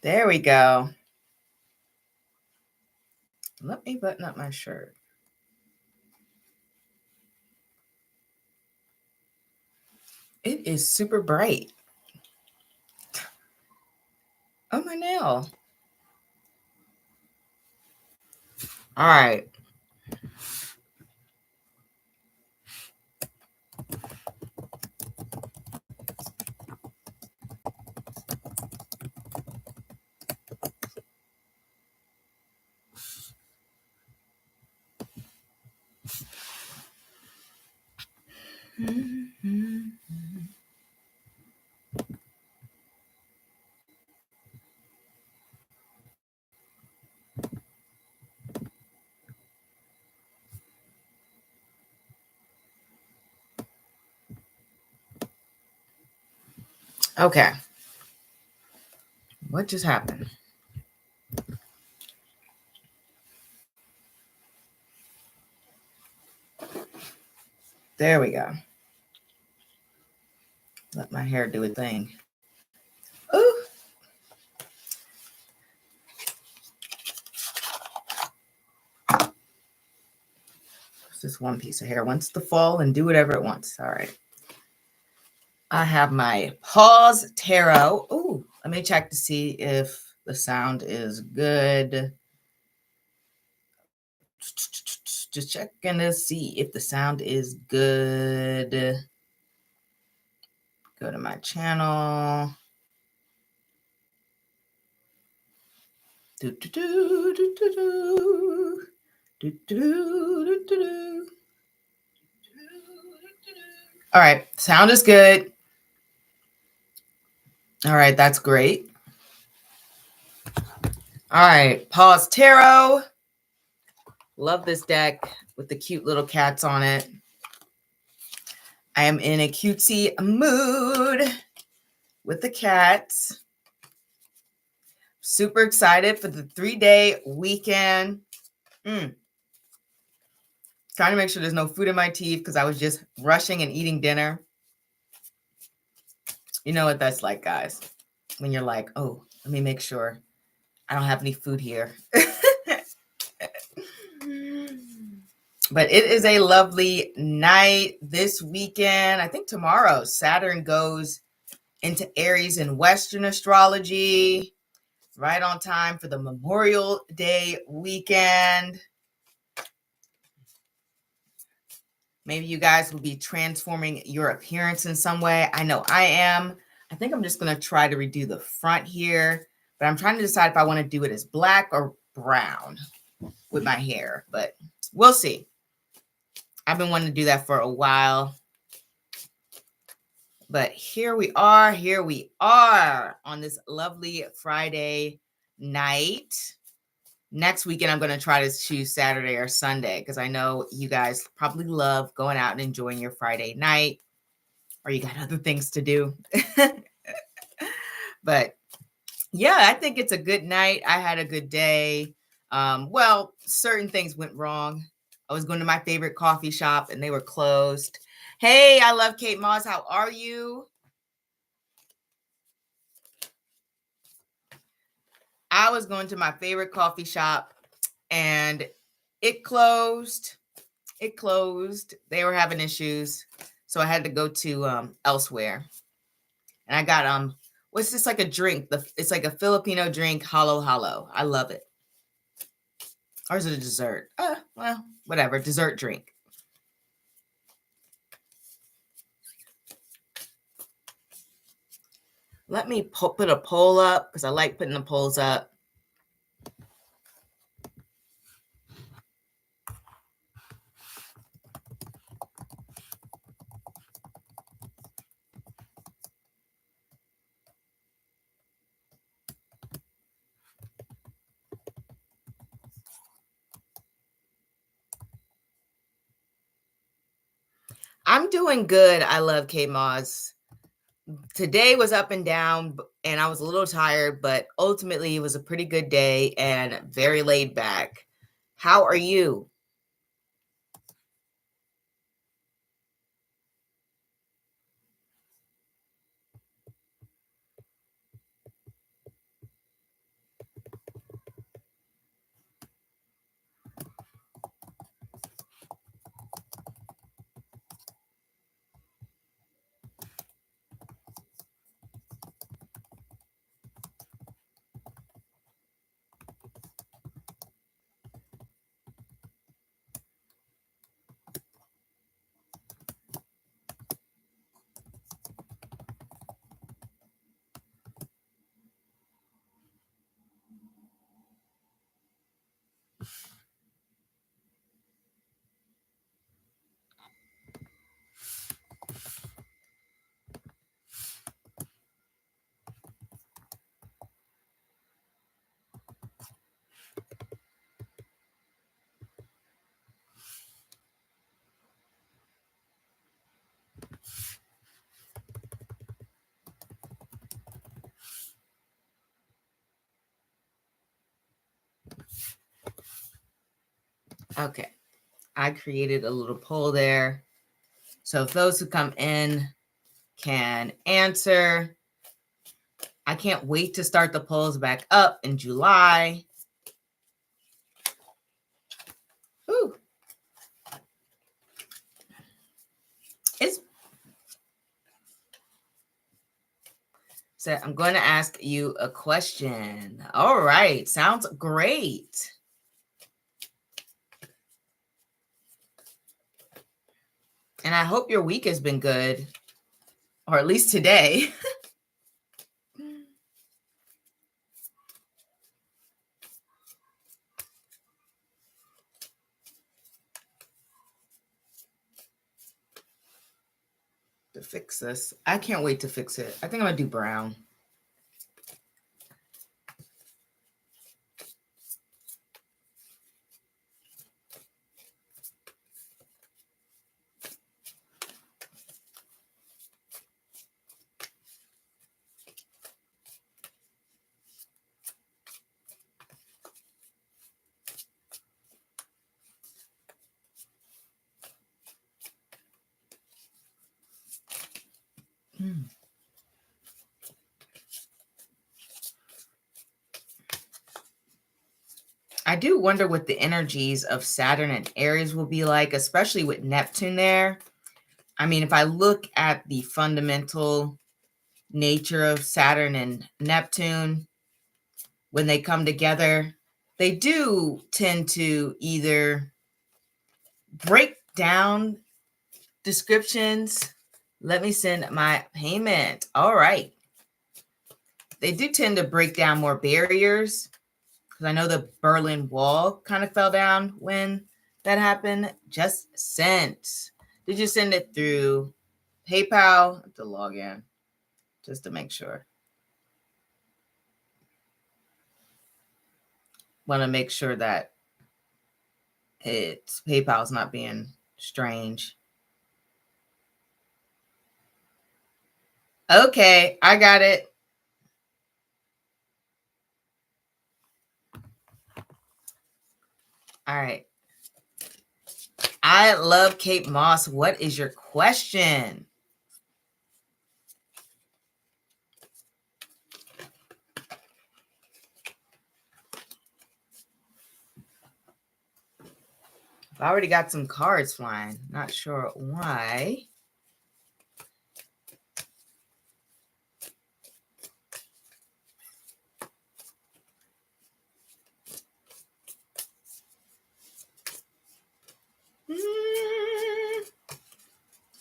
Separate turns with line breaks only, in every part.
There we go. Let me button up my shirt. It is super bright. Oh, my nail. All right. Okay. What just happened? There we go. Let my hair do a thing. Ooh. It's just one piece of hair wants to fall and do whatever it wants. All right. I have my Pause Tarot. Ooh, let me check to see if the sound is good. Just checking to see if the sound is good. Go to my channel. All right, sound is good. All right, that's great. All right, Pause Tarot. Love this deck with the cute little cats on it. I am in a cutesy mood with the cats. Super excited for the 3-day weekend. Trying to make sure there's no food in my teeth because I was just rushing and eating dinner. You know what that's like, guys. When you're like, oh, let me make sure I don't have any food here. But it is a lovely night this weekend. I think tomorrow, Saturn goes into Aries in Western astrology. Right on time for the Memorial Day weekend. Maybe you guys will be transforming your appearance in some way. I know I am. I think I'm just going to try to redo the front here. But I'm trying to decide if I want to do it as black or brown with my hair. But we'll see. I've been wanting to do that for a while. But here we are on this lovely Friday night. Next weekend, I'm going to try to choose Saturday or Sunday because I know you guys probably love going out and enjoying your Friday night, or you got other things to do. But yeah, I think it's a good night. I had a good day. Well, certain things went wrong. I was going to my favorite coffee shop and they were closed. Hey, I love Kate Moss. How are you? I was going to my favorite coffee shop and it closed. They were having issues. So I had to go to elsewhere. And I got what's this, like a drink? It's like a Filipino drink, halo halo. I love it. Or is it a dessert? Well, whatever, dessert drink. Let me put a poll up because I like putting the polls up. I'm doing good. I love K Moz. Today was up and down and I was a little tired, but ultimately it was a pretty good day and very laid back. How are you? Okay. I created a little poll there. So if those who come in can answer, I can't wait to start the polls back up in July. Ooh. So I'm going to ask you a question. All right. Sounds great. And I hope your week has been good, or at least today. To fix this. I can't wait to fix it. I think I'm going to do brown. I do wonder what the energies of Saturn and Aries will be like, especially with Neptune there. I mean, if I look at the fundamental nature of Saturn and Neptune, when they come together, they do tend to either break down descriptions. Let me send my payment. All right. They do tend to break down more barriers, because I know the Berlin Wall kind of fell down when that happened. Just sent. Did you send it through PayPal? I have to log in just to make sure. Want to make sure that it's PayPal's not being strange. Okay, I got it. All right. I love Kate Moss. What is your question? I already got some cards flying. Not sure why.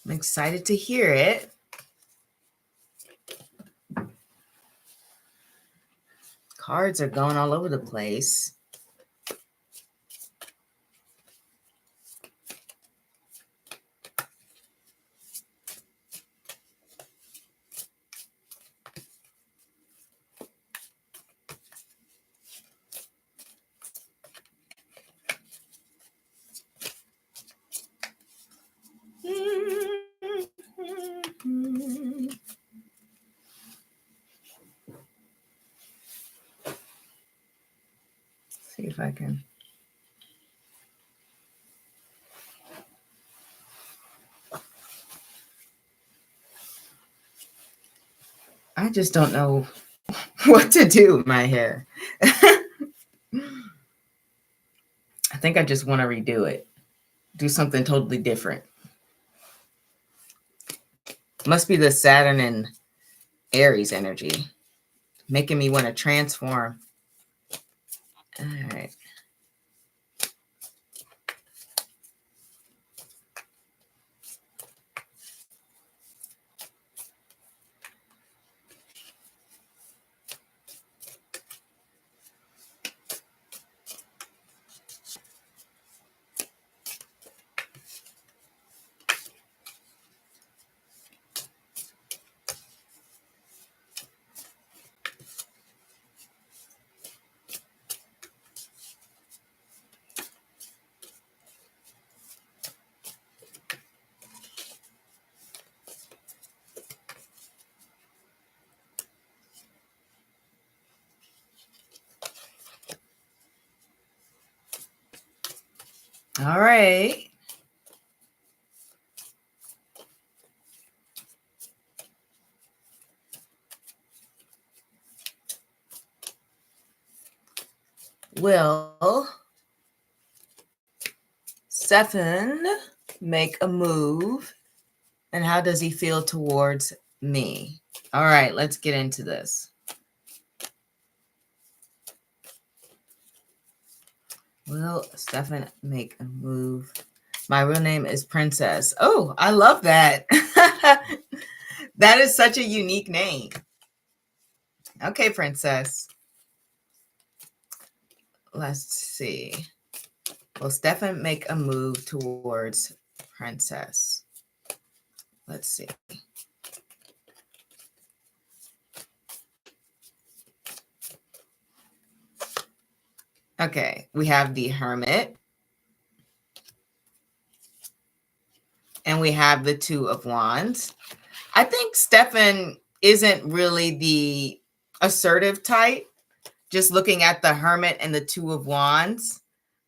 I'm excited to hear it. Cards are going all over the place. See if I can. I just don't know what to do with my hair. I think I just want to redo it. Do something totally different. Must be the Saturn and Aries energy making me want to transform. All right. All right. Will Stefan make a move? And how does he feel towards me? All right, let's get into this. Will Stefan make a move? My real name is Princess. Oh, I love that. That is such a unique name. Okay, Princess. Let's see. Will Stefan make a move towards Princess? Let's see. Okay, we have the Hermit. And we have the Two of Wands. I think Stefan isn't really the assertive type. Just looking at the Hermit and the Two of Wands.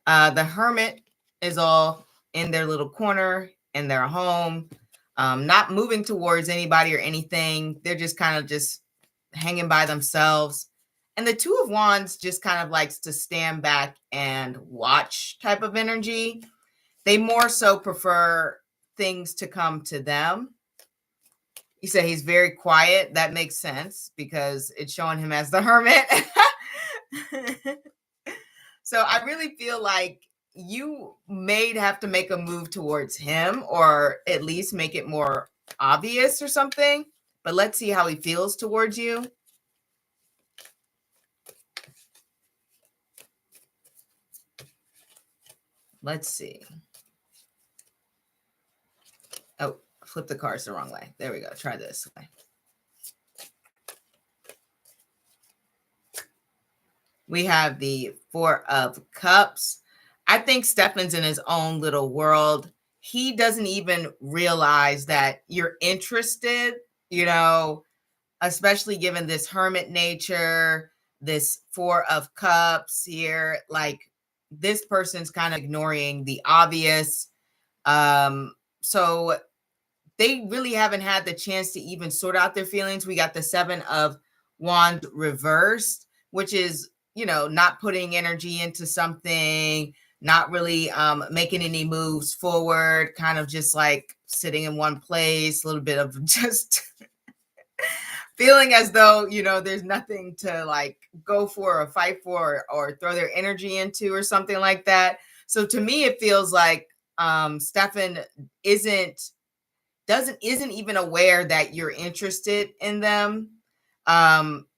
The Hermit is all in their little corner in their home, not moving towards anybody or anything. They're just kind of just hanging by themselves. And the Two of Wands just kind of likes to stand back and watch type of energy. They more so prefer things to come to them. You say he's very quiet. That makes sense because it's showing him as the Hermit. So I really feel like you may have to make a move towards him or at least make it more obvious or something. But let's see how he feels towards you. Let's see. Oh, flip the cards the wrong way. There we go. Try this way. We have the Four of Cups. I think Stefan's in his own little world. He doesn't even realize that you're interested, you know, especially given this hermit nature, this Four of Cups here. Like this person's kind of ignoring the obvious. So they really haven't had the chance to even sort out their feelings. We got the Seven of Wands reversed, which is, you know, not putting energy into something, not really making any moves forward, kind of just like sitting in one place, a little bit of just feeling as though, you know, there's nothing to like go for or fight for or throw their energy into or something like that. So to me, it feels like Stefan isn't even aware that you're interested in them.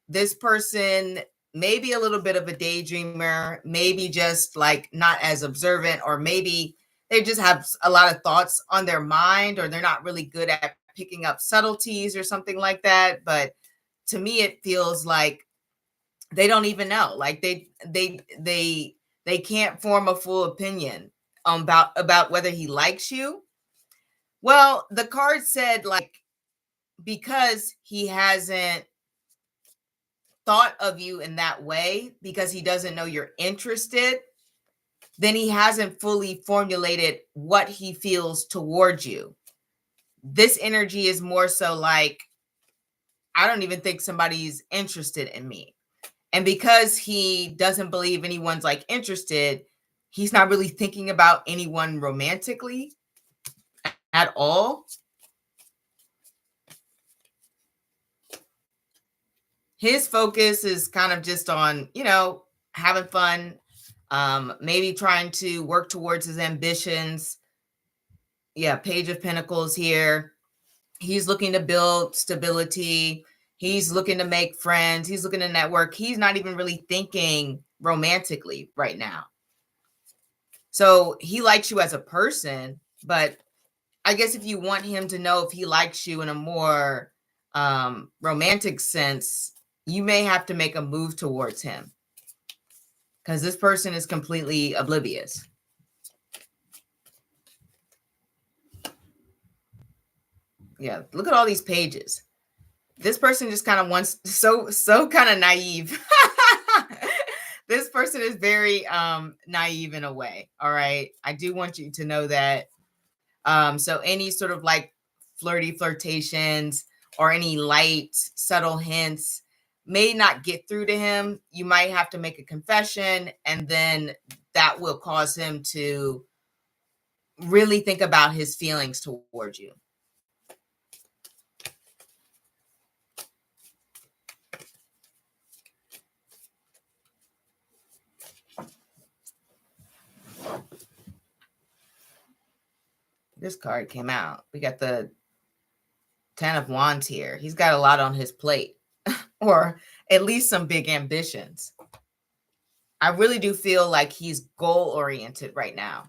This person may be a little bit of a daydreamer, maybe just like not as observant, or maybe they just have a lot of thoughts on their mind, or they're not really good at picking up subtleties or something like that. But to me, it feels like they don't even know. Like they can't form a full opinion about whether he likes you. Well, the card said like because he hasn't thought of you in that way, because he doesn't know you're interested, then he hasn't fully formulated what he feels towards you. This energy is more so like, I don't even think somebody's interested in me. And because he doesn't believe anyone's like interested, he's not really thinking about anyone romantically at all. His focus is kind of just on, you know, having fun, maybe trying to work towards his ambitions. Yeah, Page of Pentacles here. He's looking to build stability. He's looking to make friends. He's looking to network. He's not even really thinking romantically right now. So he likes you as a person, but I guess if you want him to know if he likes you in a more romantic sense, you may have to make a move towards him because this person is completely oblivious. Yeah, look at all these pages. This person just kind of wants so kind of naive. this person is very naive in a way. All right. I do want you to know that. So any sort of like flirtations or any light, subtle hints may not get through to him. You might have to make a confession, and then that will cause him to really think about his feelings towards you. This card came out. We got the 10 of Wands here. He's got a lot on his plate, or at least some big ambitions. I really do feel like he's goal-oriented right now.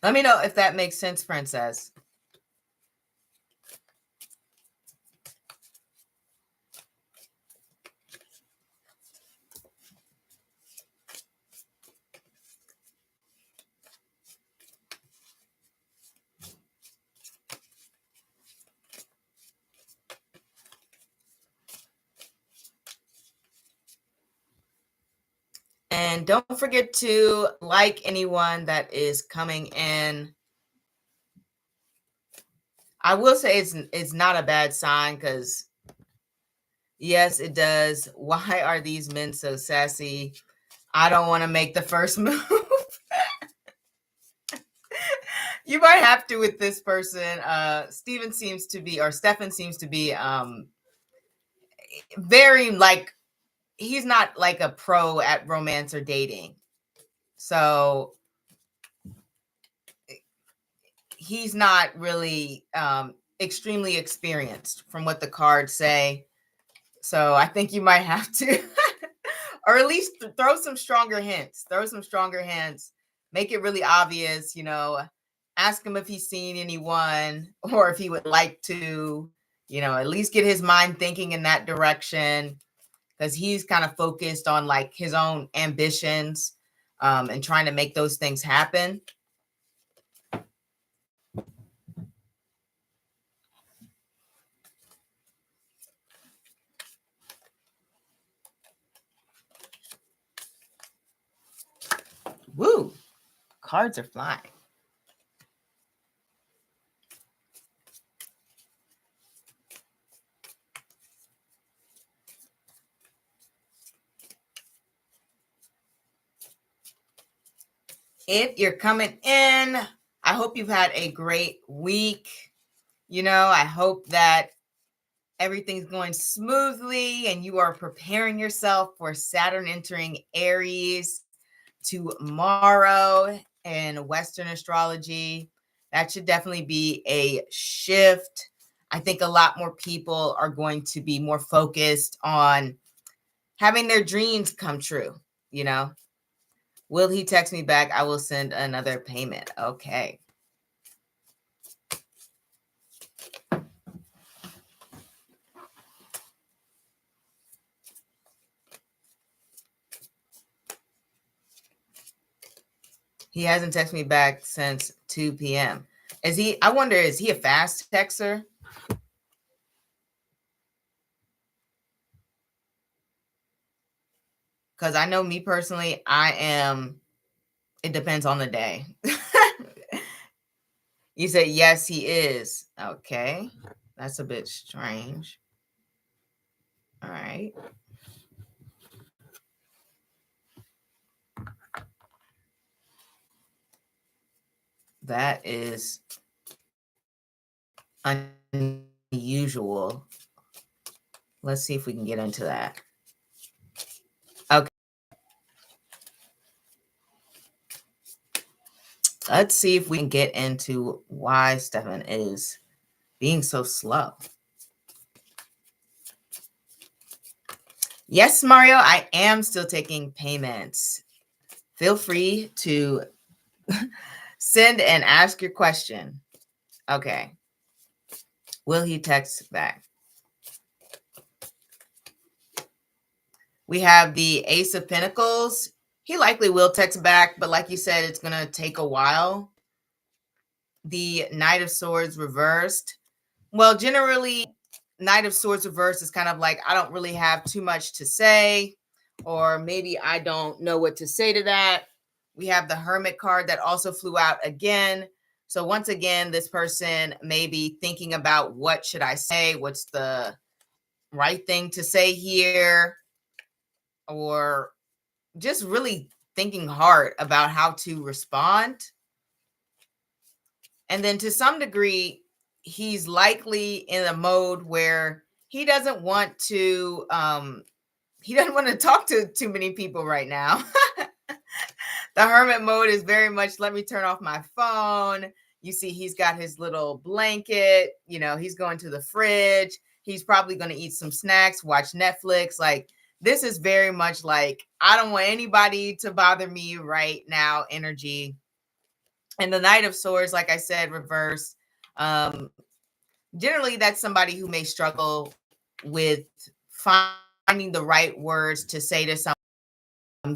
Let me know if that makes sense, Princess. And don't forget to like anyone that is coming in. I will say it's not a bad sign, because yes, it does. Why are these men so sassy? I don't want to make the first move. You might have to with this person. Stefan seems to be very like, he's not like a pro at romance or dating. So he's not really extremely experienced from what the cards say. So I think you might have to, or at least throw some stronger hints. Make it really obvious, ask him if he's seen anyone, or if he would like to, at least get his mind thinking in that direction, because he's kind of focused on like his own ambitions and trying to make those things happen. Woo! Cards are flying. If you're coming in, I hope you've had a great week. I hope that everything's going smoothly and you are preparing yourself for Saturn entering Aries tomorrow in Western astrology. That should definitely be a shift. I think a lot more people are going to be more focused on having their dreams come true. Will he text me back? I will send another payment. Okay. He hasn't texted me back since 2 p.m. Is he a fast texter? Because I know me personally, it depends on the day. You said, yes, he is. Okay. That's a bit strange. All right. That is unusual. Let's see if we can get into that. Okay. Let's see if we can get into why Stefan is being so slow. Yes, Mario, I am still taking payments. Feel free to send and ask your question. Okay. Will he text back? We have the Ace of Pentacles. He likely will text back, but like you said, it's going to take a while. The Knight of Swords reversed. Well, generally, Knight of Swords reversed is kind of like, I don't really have too much to say, or maybe I don't know what to say to that. We have the Hermit card that also flew out again. So once again, this person may be thinking about, what should I say? What's the right thing to say here? Or just really thinking hard about how to respond. And then to some degree, he's likely in a mode where he doesn't want to talk to too many people right now. The hermit mode is very much, let me turn off my phone. You see, he's got his little blanket, he's going to the fridge. He's probably going to eat some snacks, watch Netflix. Like, this is very much like, I don't want anybody to bother me right now energy. And the Knight of Swords, like I said, reverse. Generally, that's somebody who may struggle with finding the right words to say to someone,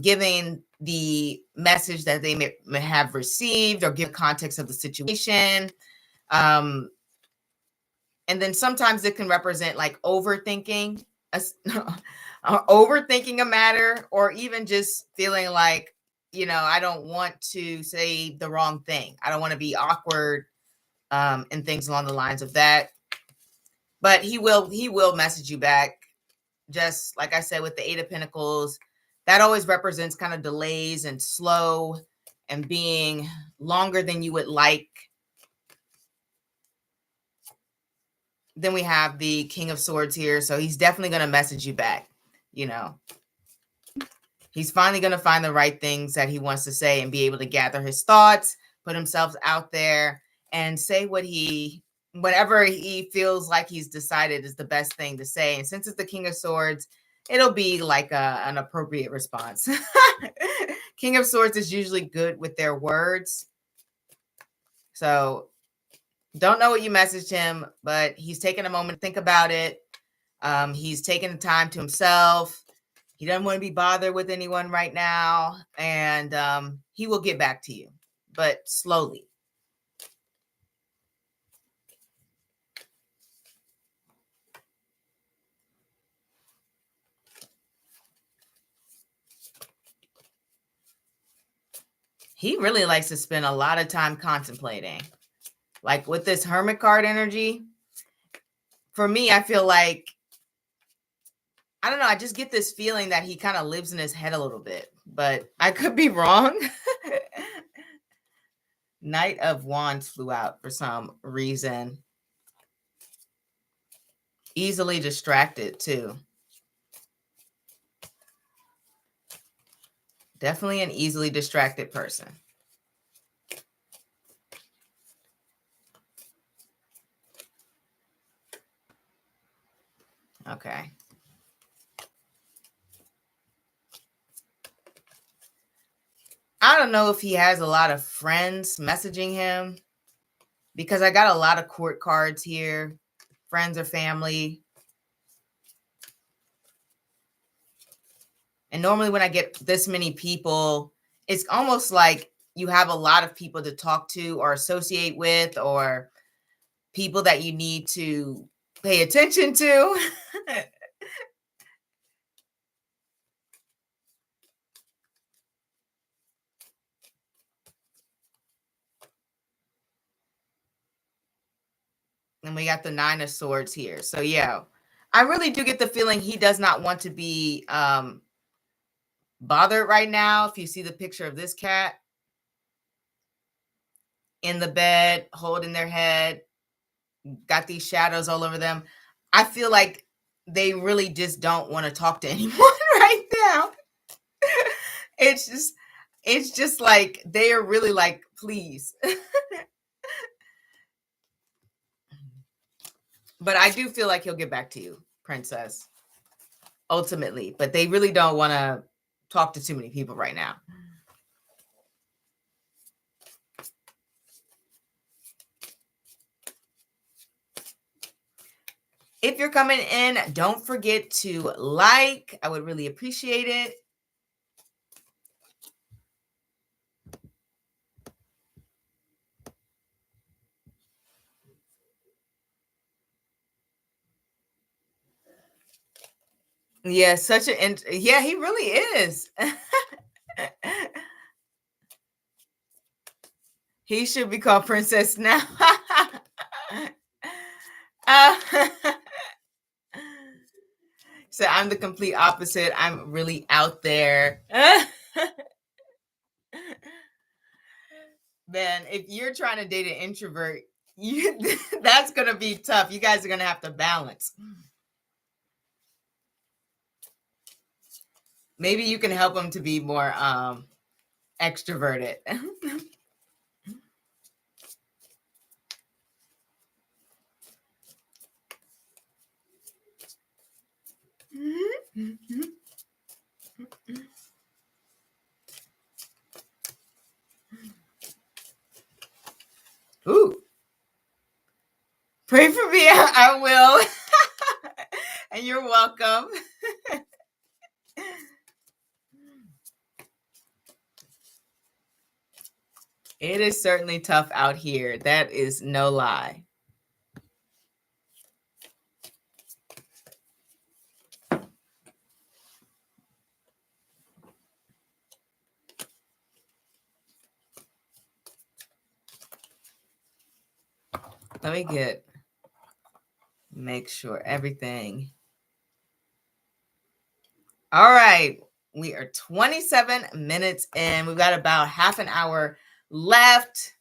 giving the message that they may have received, or give the context of the situation. And then sometimes it can represent like overthinking, overthinking a matter, or even just feeling like, I don't want to say the wrong thing. I don't want to be awkward, and things along the lines of that. But he will message you back. Just like I said, with the Eight of Pentacles, that always represents kind of delays and slow and being longer than you would like. Then we have the King of Swords here. So he's definitely going to message you back. He's finally going to find the right things that he wants to say and be able to gather his thoughts, put himself out there, and say whatever he feels like he's decided is the best thing to say. And since it's the King of Swords, it'll be like an appropriate response. King of Swords is usually good with their words. So don't know what you messaged him, but he's taking a moment to think about it. He's taking the time to himself. He doesn't want to be bothered with anyone right now. And he will get back to you, but slowly. He really likes to spend a lot of time contemplating. Like with this Hermit card energy, for me, I feel like, I don't know, I just get this feeling that he kind of lives in his head a little bit, but I could be wrong. Knight of Wands flew out for some reason. Easily distracted too. Definitely an easily distracted person. Okay. I don't know if he has a lot of friends messaging him, because I got a lot of court cards here, friends or family. And normally when I get this many people, it's almost like you have a lot of people to talk to or associate with, or people that you need to pay attention to. And we got the Nine of Swords here. So yeah, I really do get the feeling he does not want to be bothered right now. If you see the picture of this cat in the bed, holding their head, got these shadows all over them, I feel like they really just don't want to talk to anyone right now. It's just like they are really like, please. But I do feel like he'll get back to you, Princess, ultimately. But they really don't want to talk to too many people right now. If you're coming in, don't forget to like. I would really appreciate it. Yeah, such an yeah, he really is. He should be called Princess now. Uh, so I'm the complete opposite. I'm really out there. Man, if you're trying to date an introvert, you that's gonna be tough. You guys are gonna have to balance. Maybe you can help him to be more extroverted. Ooh, pray for me. I will. And you're welcome. It is certainly tough out here. That is no lie. Let me make sure everything. All right. We are 27 minutes in. We've got about half an hour left.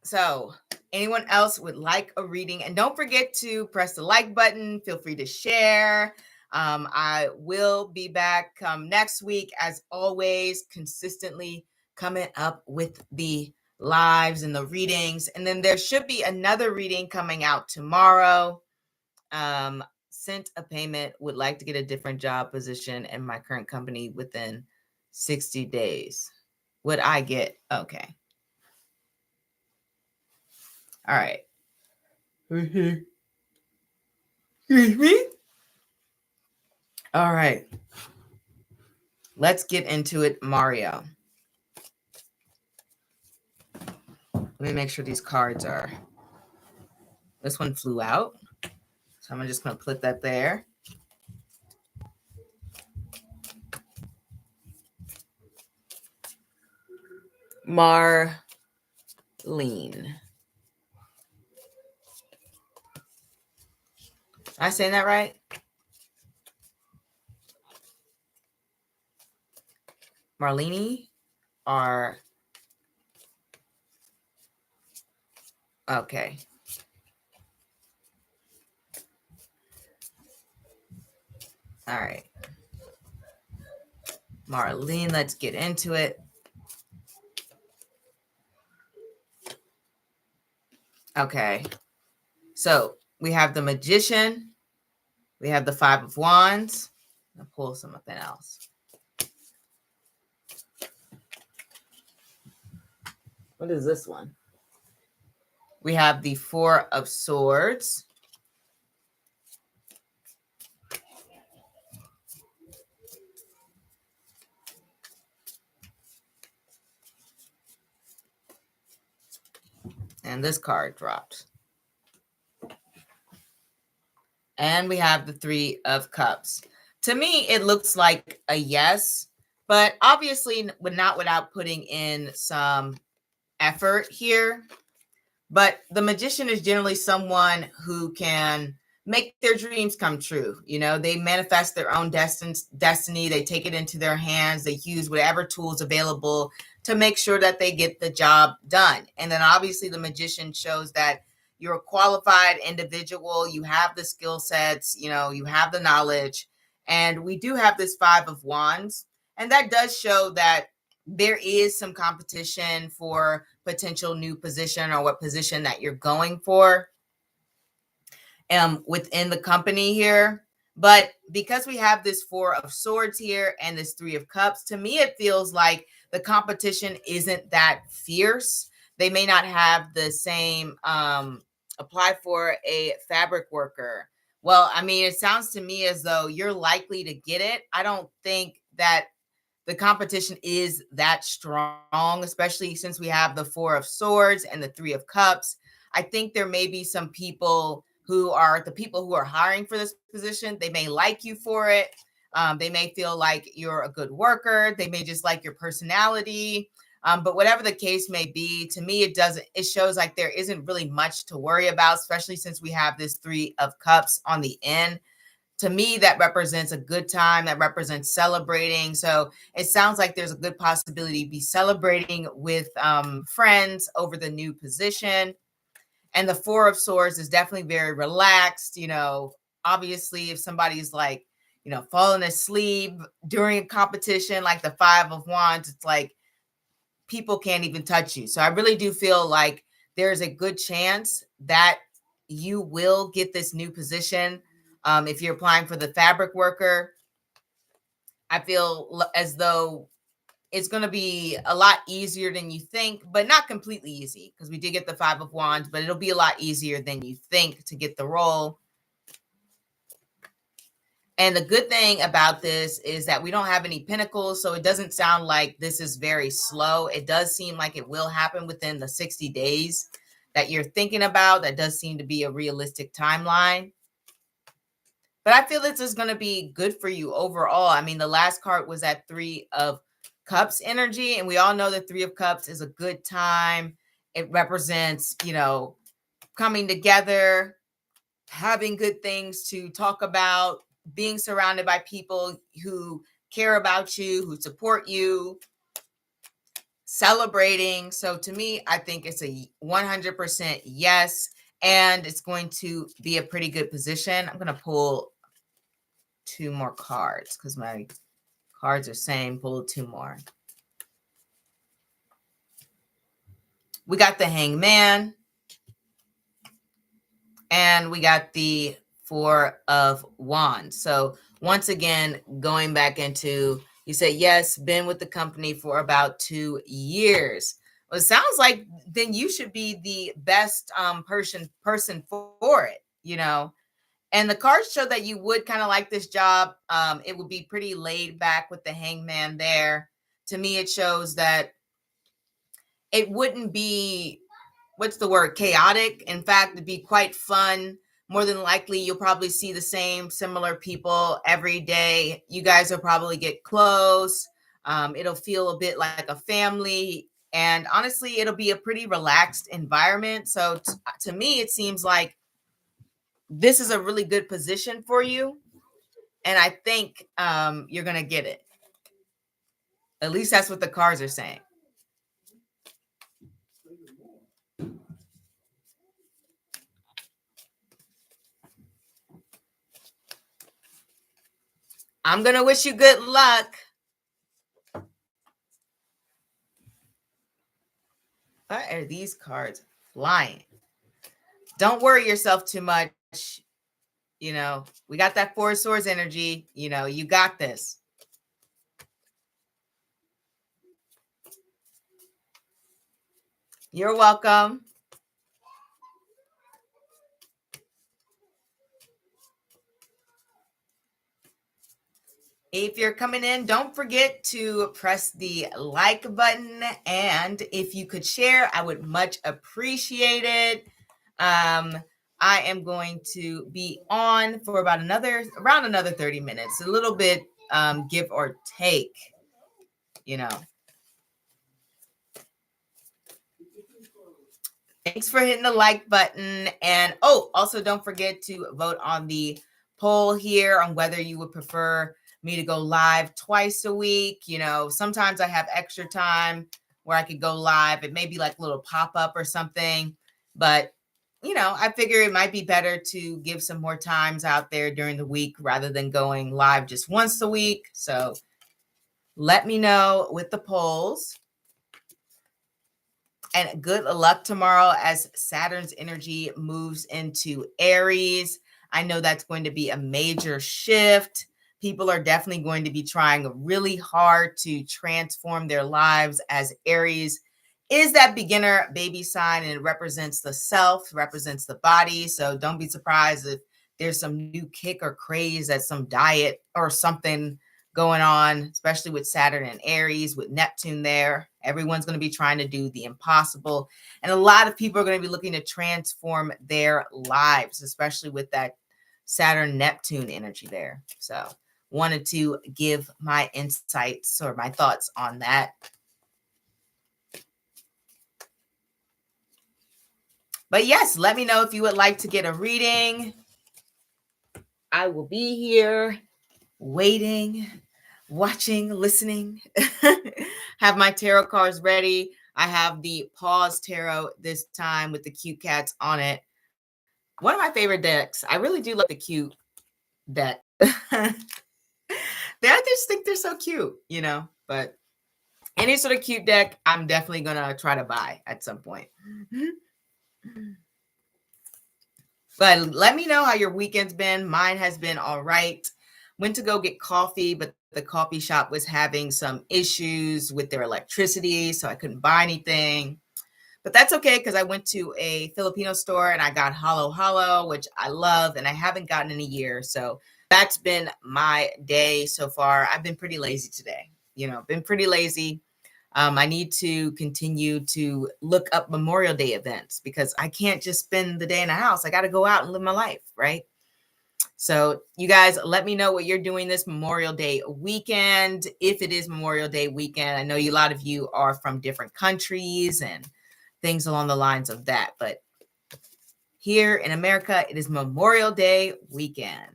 So, anyone else would like a reading? And don't forget to press the like button. Feel free to share. I will be back next week, as always, consistently coming up with the lives and the readings. And then there should be another reading coming out tomorrow. Sent a payment, would like to get a different job position in my current company within 60 days. Would I get? Okay. All right. Excuse me. All right. Let's get into it, Mario. Let me make sure these cards are. This one flew out. So I'm just going to put that there. Marlene. Am I saying that right? Marlene or okay. All right. Marlene, let's get into it. Okay. So we have the Magician. We have the Five of Wands. I'll pull something else. What is this one? We have the Four of Swords. And this card dropped. And we have the Three of Cups. To me, it looks like a yes, but obviously not without putting in some effort here. But the Magician is generally someone who can make their dreams come true. You know, they manifest their own destiny. They take it into their hands. They use whatever tools available to make sure that they get the job done. And then obviously the Magician shows that you're a qualified individual. You have the skill sets, you know, you have the knowledge. And we do have this Five of Wands. And that does show that there is some competition for potential new position or what position that you're going for within the company here. But because we have this Four of Swords here and this Three of Cups, to me, it feels like the competition isn't that fierce. They may not have the same apply for a fabric worker. Well, I mean, it sounds to me as though you're likely to get it. I don't think that the competition is that strong, especially since we have the Four of Swords and the Three of Cups. I think there may be some people who are the people who are hiring for this position. They may like you for it. They may feel like you're a good worker. They may just like your personality. But whatever the case may be, to me, it shows like there isn't really much to worry about, especially since we have this 3 of Cups on the end. To me, that represents a good time, that represents celebrating. So it sounds like there's a good possibility to be celebrating with friends over the new position. And the 4 of Swords is definitely very relaxed. Obviously, if somebody's like, falling asleep during a competition, like the 5 of Wands, it's like people can't even touch you. So I really do feel like there's a good chance that you will get this new position. If you're applying for the fabric worker, I feel as though it's going to be a lot easier than you think, but not completely easy, because we did get the 5 of Wands, but it'll be a lot easier than you think to get the role. And the good thing about this is that we don't have any pentacles, so it doesn't sound like this is very slow. It does seem like it will happen within the 60 days that you're thinking about. That does seem to be a realistic timeline. But I feel this is going to be good for you overall. I mean, the last card was that 3 of Cups energy, and we all know the 3 of Cups is a good time. It represents, coming together, having good things to talk about, being surrounded by people who care about you, who support you, celebrating. So to me, I think it's a 100% yes, and it's going to be a pretty good position. I'm going to pull 2 more cards because my cards are saying pull 2 more. We got the Hangman, and we got the 4 of Wands. So once again, going back into, you said, yes, been with the company for about 2 years. Well, it sounds like then you should be the best person for it, And the cards show that you would kind of like this job. It would be pretty laid back with the Hangman there. To me, it shows that it wouldn't be, chaotic. In fact, it'd be quite fun. More than likely, you'll probably see the similar people every day. You guys will probably get close. It'll feel a bit like a family. And honestly, it'll be a pretty relaxed environment. So to me, it seems like this is a really good position for you. And I think you're going to get it. At least that's what the cards are saying. I'm going to wish you good luck. Why are these cards flying? Don't worry yourself too much. We got that 4 of Swords energy. You got this. You're welcome. If you're coming in, don't forget to press the like button. And if you could share, I would much appreciate it. I am going to be on for around another 30 minutes, a little bit, give or take, Thanks for hitting the like button. And also don't forget to vote on the poll here on whether you would prefer me to go live twice a week. Sometimes I have extra time where I could go live. It may be like a little pop-up or something, but I figure it might be better to give some more times out there during the week rather than going live just once a week. So let me know with the polls. And good luck tomorrow as Saturn's energy moves into Aries. I know that's going to be a major shift. People are definitely going to be trying really hard to transform their lives, as Aries is that beginner baby sign, and it represents the self, represents the body. So don't be surprised if there's some new kick or craze at some diet or something going on, especially with Saturn and Aries, with Neptune there. Everyone's going to be trying to do the impossible. And a lot of people are going to be looking to transform their lives, especially with that Saturn Neptune energy there. So wanted to give my insights or my thoughts on that. But yes, let me know if you would like to get a reading. I will be here waiting, watching, listening. Have my tarot cards ready. I have the Pause Tarot this time with the cute cats on it. One of my favorite decks. I really do like the cute deck. I just think they're so cute, you know, but any sort of cute deck, I'm definitely going to try to buy at some point. But let me know how your weekend's been. Mine has been all right. Went to go get coffee, but the coffee shop was having some issues with their electricity, so I couldn't buy anything. But that's okay because I went to a Filipino store and I got Halo Halo, which I love, and I haven't gotten in a year. So that's been my day so far. I've been pretty lazy today. Been pretty lazy. I need to continue to look up Memorial Day events because I can't just spend the day in a house. I got to go out and live my life, right? So you guys, let me know what you're doing this Memorial Day weekend. If it is Memorial Day weekend, I know a lot of you are from different countries and things along the lines of that. But here in America, it is Memorial Day weekend.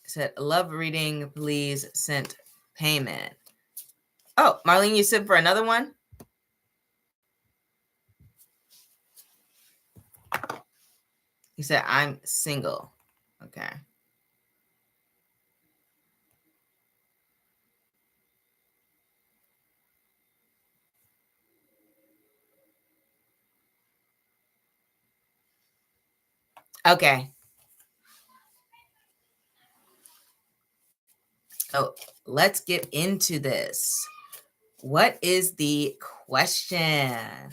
Said, love reading, please send payment. Oh, Marlene, you sent for another one? He said, I'm single. Okay. Okay. So let's get into this. What is the question?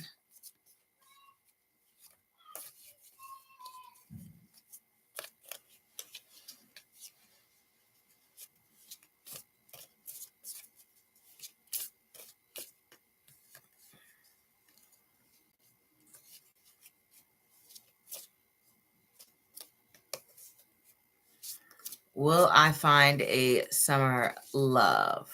Will I find a summer love?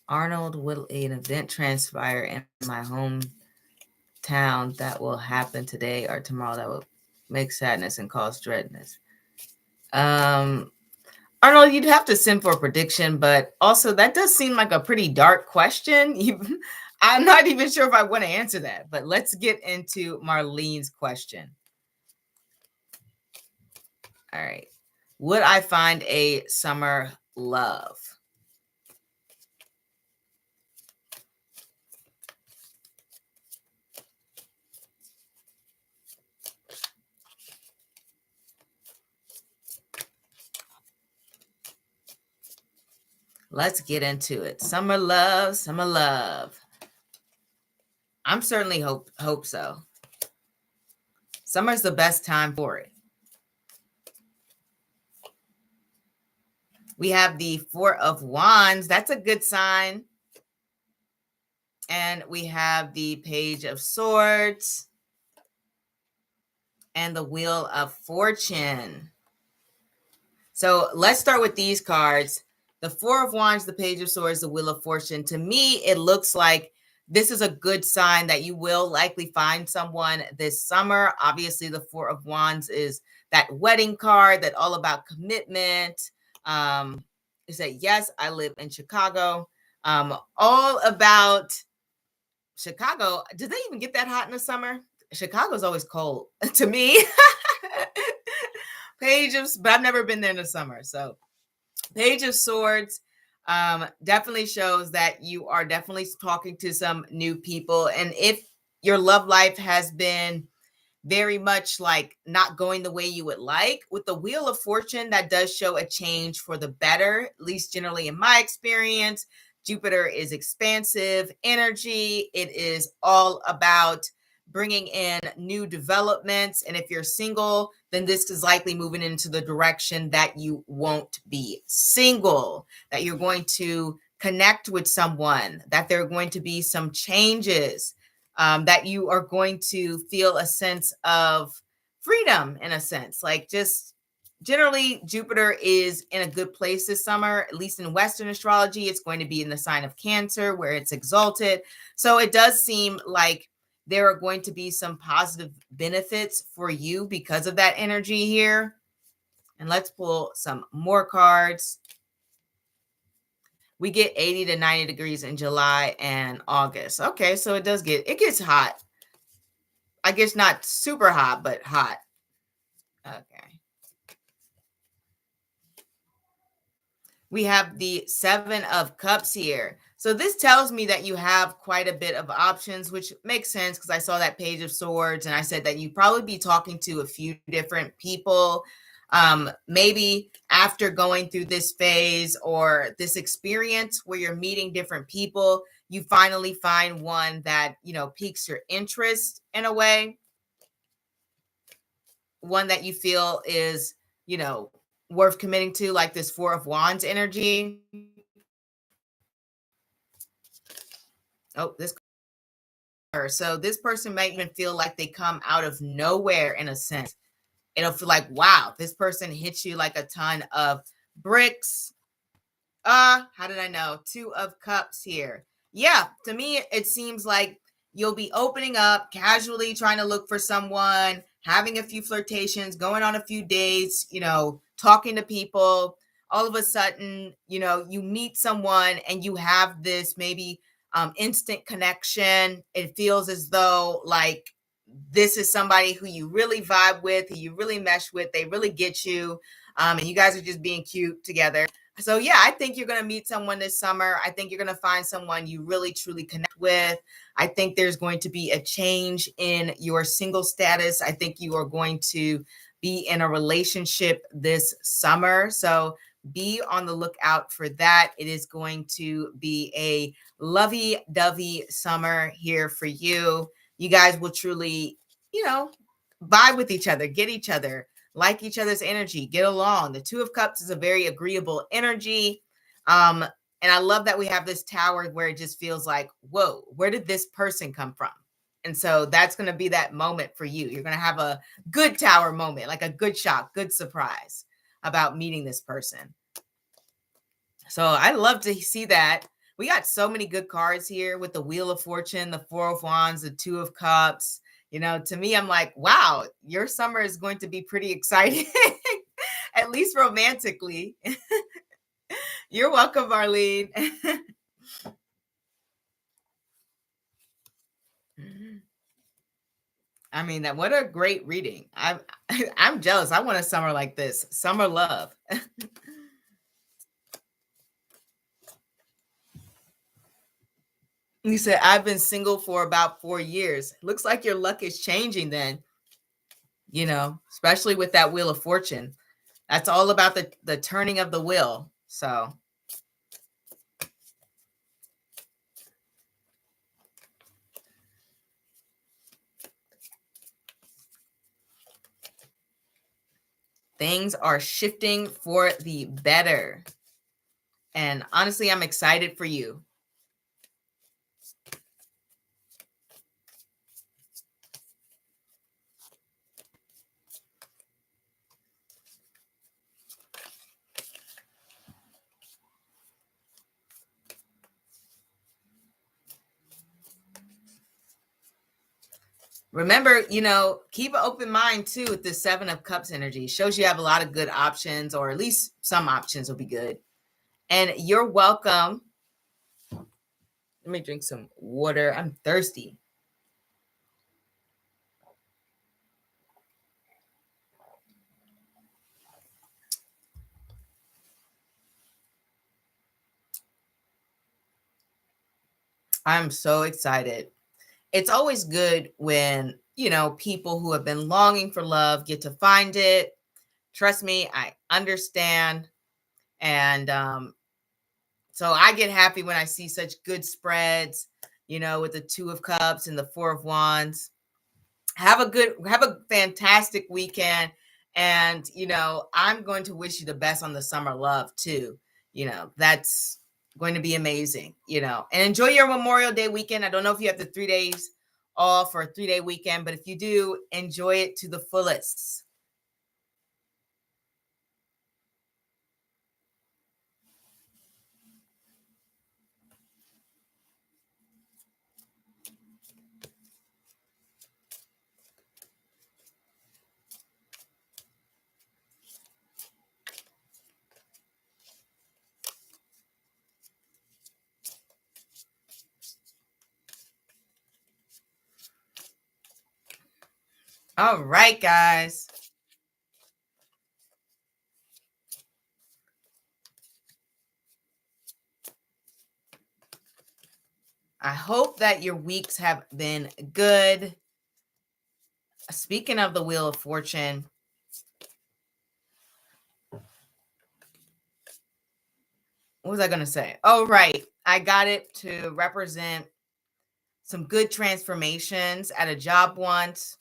Arnold, will an event transpire in my hometown that will happen today or tomorrow that will make sadness and cause dreadness? Arnold, you'd have to send for a prediction, but also that does seem like a pretty dark question. I'm not even sure if I want to answer that, but let's get into Marlene's question. All right. Would I find a summer love? Let's get into it. Summer love, summer love. I'm certainly hope so. Summer's the best time for it. We have the Four of Wands. That's a good sign. And we have the Page of Swords and the Wheel of Fortune. So let's start with these cards. The Four of Wands, the Page of Swords, the Wheel of Fortune. To me, it looks like this is a good sign that you will likely find someone this summer. Obviously, the Four of Wands is that wedding card, that all about commitment. Is that, yes, I live in Chicago. All about Chicago. Do they even get that hot in the summer? Chicago's always cold to me. But I've never been there in the summer. So Page of Swords definitely shows that you are definitely talking to some new people. And if your love life has been very much like not going the way you would like, with the Wheel of Fortune, that does show a change for the better, at least generally in my experience. Jupiter is expansive energy. It is all about bringing in new developments. And if you're single, then this is likely moving into the direction that you won't be single, that you're going to connect with someone, that there are going to be some changes, that you are going to feel a sense of freedom, in a sense. Like, just generally, Jupiter is in a good place this summer, at least in Western astrology. It's going to be in the sign of Cancer, where it's exalted. So it does seem like there are going to be some positive benefits for you because of that energy here. And let's pull some more cards. We get 80 to 90 degrees in July and August. Okay, so it gets hot. I guess not super hot, but hot. Okay. We have the 7 of Cups here. So this tells me that you have quite a bit of options, which makes sense because I saw that Page of Swords and I said that you'd probably be talking to a few different people. Maybe after going through this phase or this experience where you're meeting different people, you finally find one that, piques your interest in a way. One that you feel is, worth committing to, like this 4 of Wands energy. Oh, so this person might even feel like they come out of nowhere in a sense. It'll feel like, wow, this person hits you like a ton of bricks. How did I know? 2 of Cups here. Yeah, to me, it seems like you'll be opening up, casually trying to look for someone, having a few flirtations, going on a few dates, talking to people. All of a sudden, you meet someone and you have this maybe instant connection. It feels as though like this is somebody who you really vibe with, who you really mesh with. They really get you. And you guys are just being cute together. So yeah, I think you're going to meet someone this summer. I think you're going to find someone you really truly connect with. I think there's going to be a change in your single status. I think you are going to be in a relationship this summer. So be on the lookout for that. It is going to be a lovey-dovey summer here for you. You guys will truly, vibe with each other, get each other, like each other's energy, get along. The 2 of Cups is a very agreeable energy. And I love that we have this tower where it just feels like, whoa, where did this person come from? And so that's going to be that moment for you. You're going to have a good tower moment, like a good shock, good surprise about meeting this person. So I love to see that. We got so many good cards here with the Wheel of Fortune, the 4 of Wands, the 2 of Cups. To me, I'm like, wow, your summer is going to be pretty exciting, at least romantically. You're welcome, Marlene. I mean, what a great reading. I'm jealous. I want a summer like this. Summer love. You said, I've been single for about 4 years. Looks like your luck is changing then, especially with that Wheel of Fortune. That's all about the turning of the wheel. So things are shifting for the better. And honestly, I'm excited for you. Remember, keep an open mind too with the 7 of Cups energy. Shows you have a lot of good options, or at least some options will be good. And you're welcome. Let me drink some water. I'm thirsty. I'm so excited. It's always good when, people who have been longing for love get to find it. Trust me, I understand. And so I get happy when I see such good spreads, with the 2 of Cups and the 4 of Wands. have a fantastic weekend. And, I'm going to wish you the best on the summer love too. That's going to be amazing, and enjoy your Memorial Day weekend. I don't know if you have the 3 days off or a 3-day weekend, but if you do, enjoy it to the fullest. All right, guys. I hope that your weeks have been good. Speaking of the Wheel of Fortune, what was I going to say? Oh, right. I got it to represent some good transformations at a job once.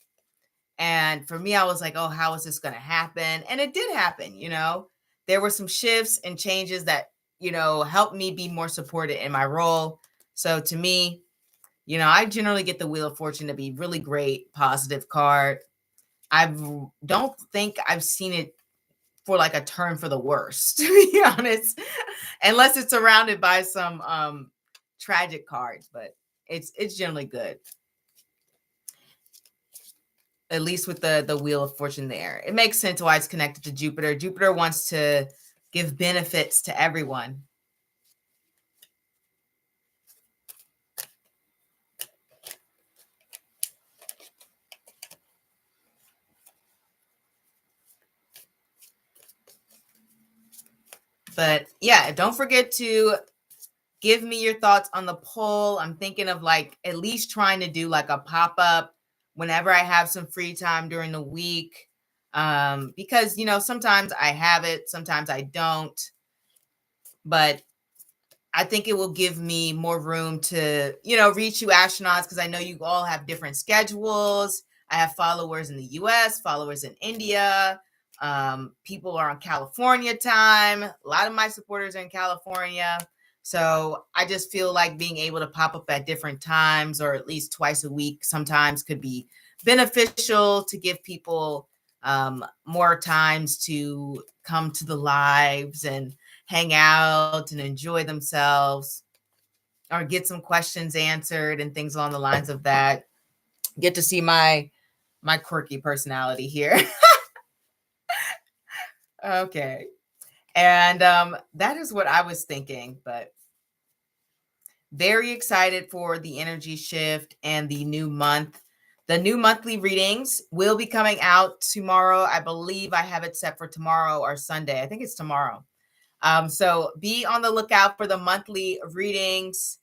And for me, I was like, oh, how is this going to happen? And it did happen. There were some shifts and changes that, helped me be more supported in my role. So to me, I generally get the Wheel of Fortune to be really great, positive card. I don't think I've seen it for like a turn for the worst, to be honest, unless it's surrounded by some tragic cards, but it's generally good. At least with the Wheel of Fortune there. It makes sense why it's connected to Jupiter. Jupiter wants to give benefits to everyone. But yeah, don't forget to give me your thoughts on the poll. I'm thinking of like at least trying to do like a pop-up whenever I have some free time during the week. Because sometimes I have it, sometimes I don't. But I think it will give me more room to, reach you astronauts, because I know you all have different schedules. I have followers in the US, followers in India. People are on California time. A lot of my supporters are in California. So I just feel like being able to pop up at different times, or at least twice a week, sometimes could be beneficial to give people more times to come to the lives and hang out and enjoy themselves, or get some questions answered and things along the lines of that. Get to see my quirky personality here. Okay. And that is what I was thinking, but very excited for the energy shift and the new month. The new monthly readings will be coming out tomorrow. I believe I have it set for tomorrow or Sunday. I think it's tomorrow. So be on the lookout for the monthly readings.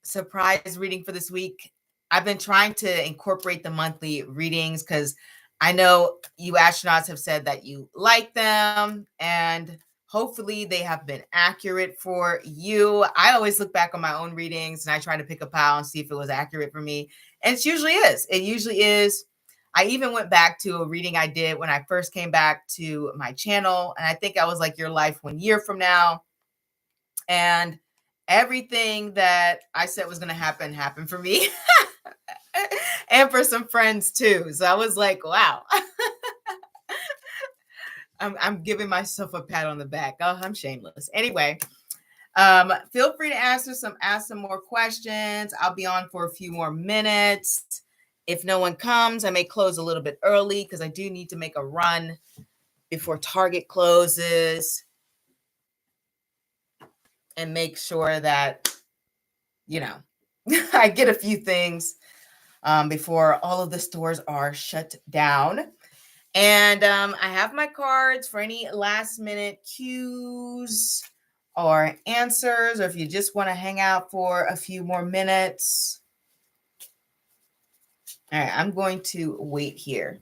Surprise reading for this week. I've been trying to incorporate the monthly readings because I know you astronauts have said that you like them, and hopefully they have been accurate for you. I always look back on my own readings and I try to pick a pile and see if it was accurate for me. And it usually is. It usually is. I even went back to a reading I did when I first came back to my channel, and I think I was like, your life 1 year from now. And everything that I said was going to happen happened for me and for some friends too. So I was like, wow. I'm giving myself a pat on the back. Oh, I'm shameless. Anyway, feel free to ask some more questions. I'll be on for a few more minutes. If no one comes, I may close a little bit early because I do need to make a run before Target closes and make sure that, I get a few things before all of the stores are shut down. And I have my cards for any last minute cues or answers, or if you just want to hang out for a few more minutes. All right, I'm going to wait here.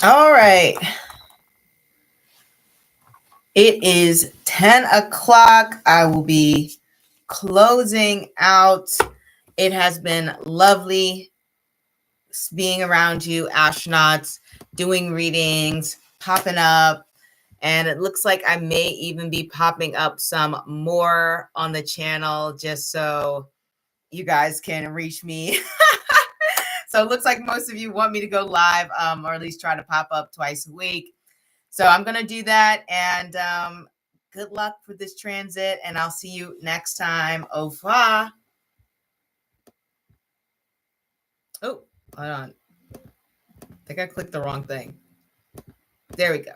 All right. It is 10 o'clock. I will be closing out. It has been lovely being around you, astronauts, doing readings, popping up. And it looks like I may even be popping up some more on the channel just so you guys can reach me. So it looks like most of you want me to go live, or at least try to pop up twice a week. So I'm going to do that. And good luck for this transit. And I'll see you next time. Au revoir. Oh, hold on. I think I clicked the wrong thing. There we go.